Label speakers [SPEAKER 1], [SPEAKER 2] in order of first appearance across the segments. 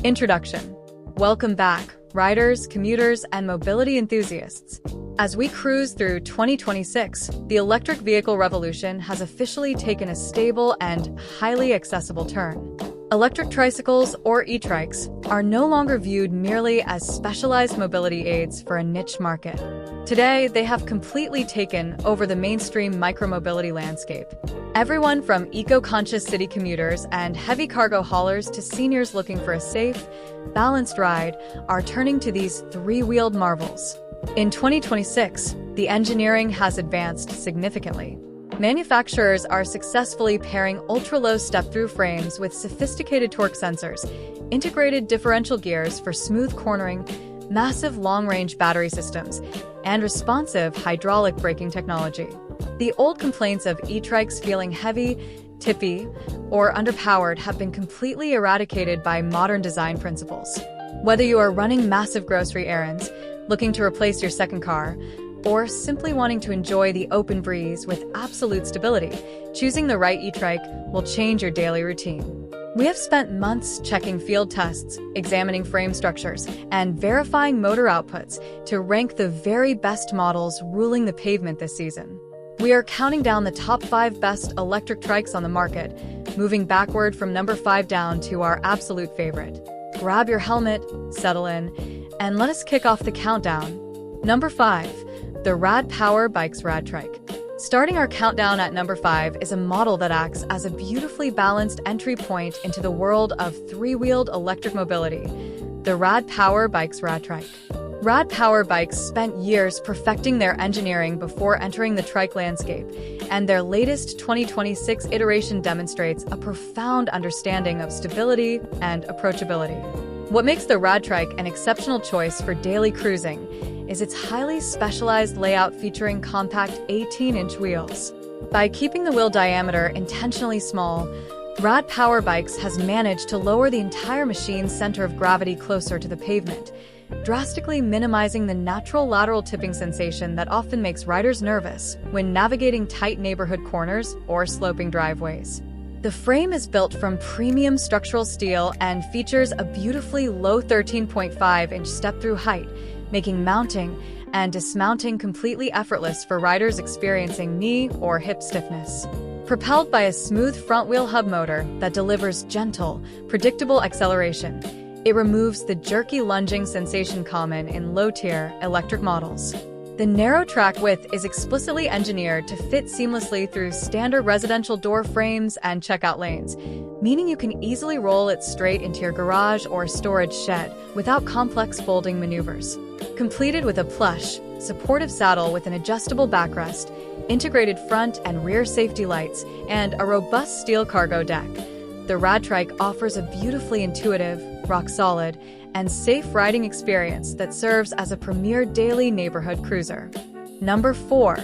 [SPEAKER 1] Introduction. Welcome back, riders, commuters, and mobility enthusiasts. As we cruise through 2026, the electric vehicle revolution has officially taken a stable and highly accessible turn. Electric tricycles, or E-Trikes, are no longer viewed merely as specialized mobility aids for a niche market. Today, they have completely taken over the mainstream micromobility landscape. Everyone from eco-conscious city commuters and heavy cargo haulers to seniors looking for a safe, balanced ride are turning to these three-wheeled marvels. In 2026, the engineering has advanced significantly. Manufacturers are successfully pairing ultra-low step-through frames with sophisticated torque sensors, integrated differential gears for smooth cornering, massive long-range battery systems, and responsive hydraulic braking technology. The old complaints of E-Trikes feeling heavy, tippy, or underpowered have been completely eradicated by modern design principles. Whether you are running massive grocery errands, looking to replace your second car, or simply wanting to enjoy the open breeze with absolute stability, choosing the right E-Trike will change your daily routine. We have spent months checking field tests, examining frame structures, and verifying motor outputs to rank the very best models ruling the pavement this season. We are counting down the top 5 best electric trikes on the market, moving backward from number 5 down to our absolute favorite. Grab your helmet, settle in, and let us kick off the countdown. Number 5. The RadTrike. Starting our countdown at number 5 is a model that acts as a beautifully balanced entry point into the world of three-wheeled electric mobility, the RadTrike. Rad Power bikes spent years perfecting their engineering before entering the trike landscape, and their latest 2026 iteration demonstrates a profound understanding of stability and approachability. What makes the RadTrike an exceptional choice for daily cruising is its highly specialized layout featuring compact 18-inch wheels. By keeping the wheel diameter intentionally small, Rad Power Bikes has managed to lower the entire machine's center of gravity closer to the pavement, drastically minimizing the natural lateral tipping sensation that often makes riders nervous when navigating tight neighborhood corners or sloping driveways. The frame is built from premium structural steel and features a beautifully low 13.5-inch step-through height, making mounting and dismounting completely effortless for riders experiencing knee or hip stiffness. Propelled by a smooth front-wheel hub motor that delivers gentle, predictable acceleration, it removes the jerky lunging sensation common in low-tier electric models. The narrow track width is explicitly engineered to fit seamlessly through standard residential door frames and checkout lanes, meaning you can easily roll it straight into your garage or storage shed without complex folding maneuvers. Completed with a plush, supportive saddle with an adjustable backrest, integrated front and rear safety lights, and a robust steel cargo deck, the RadTrike offers a beautifully intuitive, rock-solid, and safe riding experience that serves as a premier daily neighborhood cruiser. Number 4.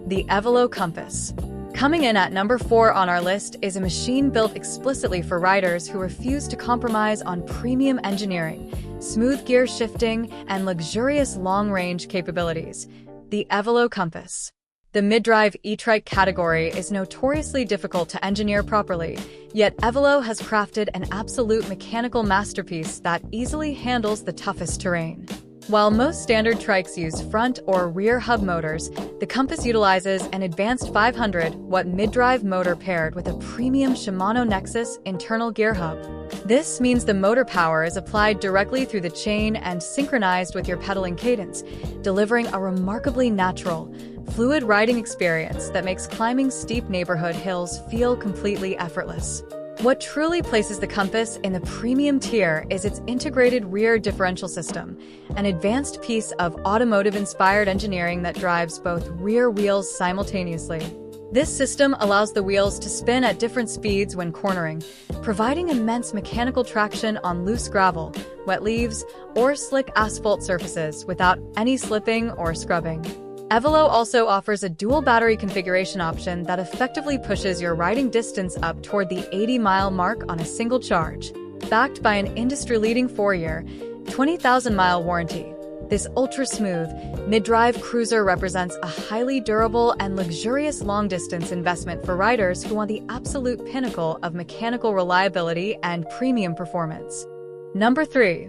[SPEAKER 1] The Evelo Compass. Coming in at number 4 on our list is a machine built explicitly for riders who refuse to compromise on premium engineering, smooth gear shifting, and luxurious long-range capabilities. The Evelo Compass. The mid-drive E-Trike category is notoriously difficult to engineer properly, yet Evelo has crafted an absolute mechanical masterpiece that easily handles the toughest terrain. While most standard trikes use front or rear hub motors, the Compass utilizes an advanced 500-watt mid-drive motor paired with a premium Shimano Nexus internal gear hub. This means the motor power is applied directly through the chain and synchronized with your pedaling cadence, delivering a remarkably natural, fluid riding experience that makes climbing steep neighborhood hills feel completely effortless. What truly places the Compass in the premium tier is its integrated rear differential system, an advanced piece of automotive-inspired engineering that drives both rear wheels simultaneously. This system allows the wheels to spin at different speeds when cornering, providing immense mechanical traction on loose gravel, wet leaves, or slick asphalt surfaces without any slipping or scrubbing. Evelo also offers a dual battery configuration option that effectively pushes your riding distance up toward the 80-mile mark on a single charge. Backed by an industry-leading 4-year, 20,000-mile warranty, this ultra-smooth, mid-drive cruiser represents a highly durable and luxurious long-distance investment for riders who want the absolute pinnacle of mechanical reliability and premium performance. Number 3.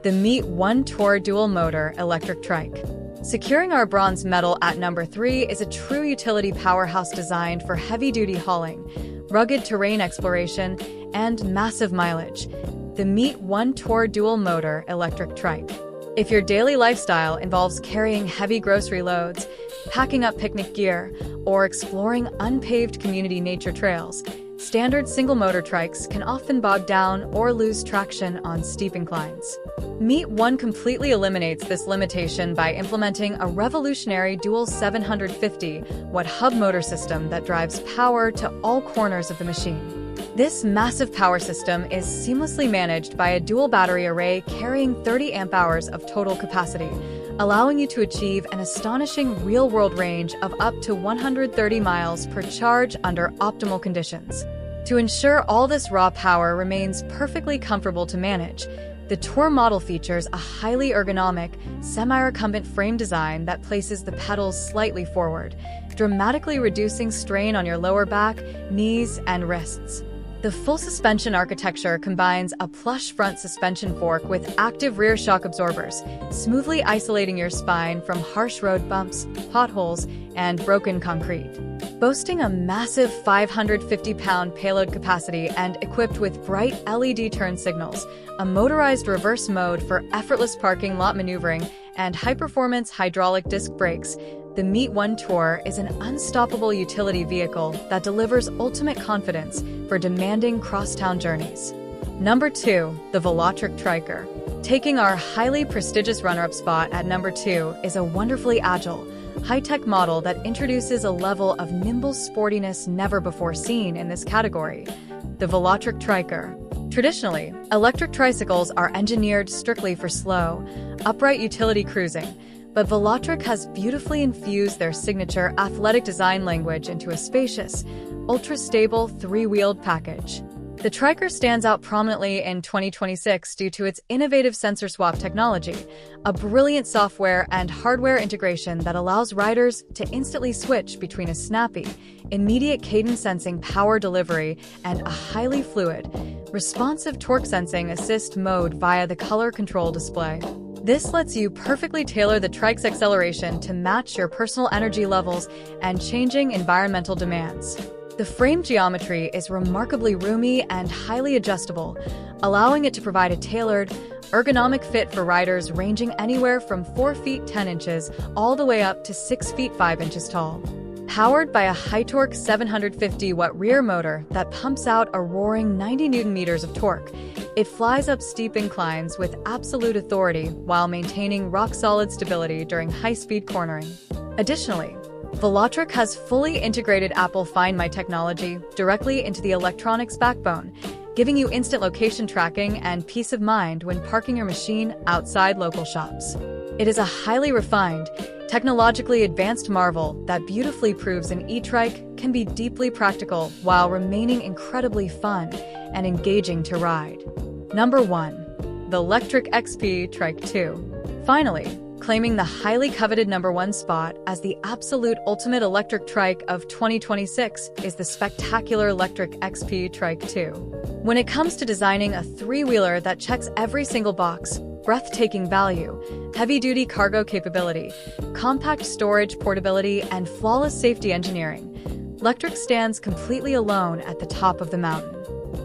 [SPEAKER 1] The Meet 1 Tour Dual Motor Electric Trike. Securing our bronze medal at number 3 is a true utility powerhouse designed for heavy-duty hauling, rugged terrain exploration, and massive mileage. The Meet 1 Tour Dual Motor Electric Trike. If your daily lifestyle involves carrying heavy grocery loads, packing up picnic gear, or exploring unpaved community nature trails, standard single-motor trikes can often bog down or lose traction on steep inclines. Meet 1 completely eliminates this limitation by implementing a revolutionary dual 750-watt hub motor system that drives power to all corners of the machine. This massive power system is seamlessly managed by a dual battery array carrying 30 amp-hours of total capacity, allowing you to achieve an astonishing real-world range of up to 130 miles per charge under optimal conditions. To ensure all this raw power remains perfectly comfortable to manage, the Tour model features a highly ergonomic, semi-recumbent frame design that places the pedals slightly forward, dramatically reducing strain on your lower back, knees, and wrists. The full suspension architecture combines a plush front suspension fork with active rear shock absorbers, smoothly isolating your spine from harsh road bumps, potholes, and broken concrete. Boasting a massive 550-pound payload capacity and equipped with bright LED turn signals, a motorized reverse mode for effortless parking lot maneuvering, and high-performance hydraulic disc brakes, the Meet 1 Tour is an unstoppable utility vehicle that delivers ultimate confidence for demanding crosstown journeys. Number 2. The Velotric Triker. Taking our highly prestigious runner-up spot at number 2 is a wonderfully agile, high-tech model that introduces a level of nimble sportiness never before seen in this category, the Velotric Triker. Traditionally, electric tricycles are engineered strictly for slow, upright utility cruising, but Velotric has beautifully infused their signature athletic design language into a spacious, ultra-stable three-wheeled package. The Triker stands out prominently in 2026 due to its innovative sensor swap technology, a brilliant software and hardware integration that allows riders to instantly switch between a snappy, immediate cadence sensing power delivery and a highly fluid, responsive torque sensing assist mode via the color control display. This lets you perfectly tailor the trike's acceleration to match your personal energy levels and changing environmental demands. The frame geometry is remarkably roomy and highly adjustable, allowing it to provide a tailored, ergonomic fit for riders ranging anywhere from 4 feet 10 inches all the way up to 6 feet 5 inches tall. Powered by a high-torque 750-watt rear motor that pumps out a roaring 90 Newton-meters of torque, it flies up steep inclines with absolute authority while maintaining rock-solid stability during high-speed cornering. Additionally, Velotric has fully integrated Apple Find My technology directly into the electronics backbone, giving you instant location tracking and peace of mind when parking your machine outside local shops. It is a highly refined, technologically advanced marvel that beautifully proves an E-Trike can be deeply practical while remaining incredibly fun and engaging to ride. Number 1. The Lectric XP Trike 2. Finally, claiming the highly coveted number 1 spot as the absolute ultimate electric trike of 2026 is the spectacular Lectric XP Trike 2. When it comes to designing a three-wheeler that checks every single box, breathtaking value, heavy-duty cargo capability, compact storage portability, and flawless safety engineering, Lectric stands completely alone at the top of the mountain.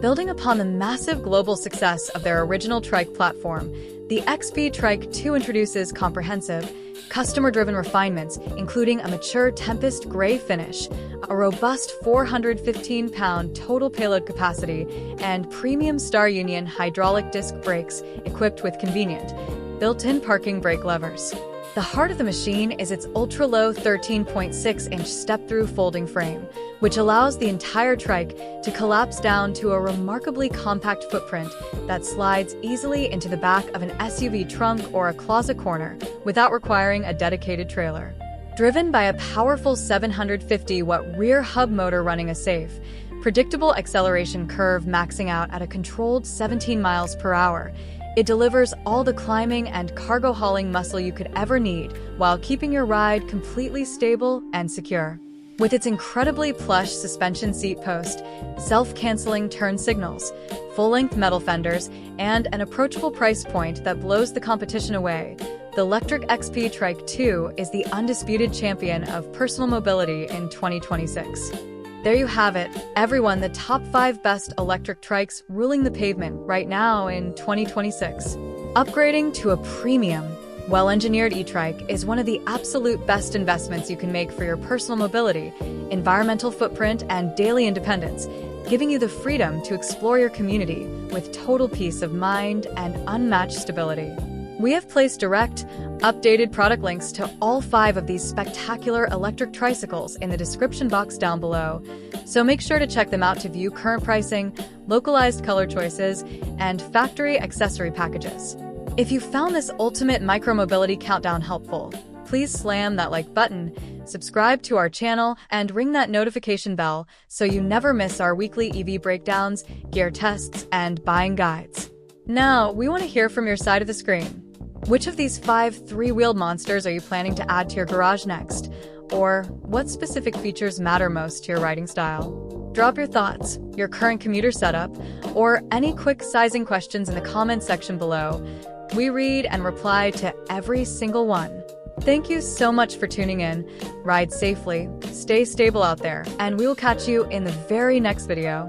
[SPEAKER 1] Building upon the massive global success of their original trike platform, the XP Trike 2 introduces comprehensive, customer-driven refinements, including a mature Tempest gray finish, a robust 415-pound total payload capacity, and premium Star Union hydraulic disc brakes equipped with convenient, built-in parking brake levers. The heart of the machine is its ultra-low 13.6-inch step-through folding frame, which allows the entire trike to collapse down to a remarkably compact footprint that slides easily into the back of an SUV trunk or a closet corner without requiring a dedicated trailer. Driven by a powerful 750-watt rear hub motor running a safe, predictable acceleration curve maxing out at a controlled 17 miles per hour, it delivers all the climbing and cargo hauling muscle you could ever need while keeping your ride completely stable and secure. With its incredibly plush suspension seat post, self-canceling turn signals, full-length metal fenders, and an approachable price point that blows the competition away, the Lectric XP Trike 2 is the undisputed champion of personal mobility in 2026. There you have it, everyone, the top 5 best electric trikes ruling the pavement right now in 2026. Upgrading to a premium, well-engineered E-Trike is one of the absolute best investments you can make for your personal mobility, environmental footprint, and daily independence, giving you the freedom to explore your community with total peace of mind and unmatched stability. We have placed direct, updated product links to all 5 of these spectacular electric tricycles in the description box down below, so make sure to check them out to view current pricing, localized color choices, and factory accessory packages. If you found this ultimate micromobility countdown helpful, please slam that like button, subscribe to our channel, and ring that notification bell so you never miss our weekly EV breakdowns, gear tests, and buying guides. Now, we want to hear from your side of the screen. Which of these 5 three-wheeled monsters are you planning to add to your garage next? Or what specific features matter most to your riding style? Drop your thoughts, your current commuter setup, or any quick sizing questions in the comments section below. We read and reply to every single one. Thank you so much for tuning in. Ride safely, stay stable out there, and we will catch you in the very next video.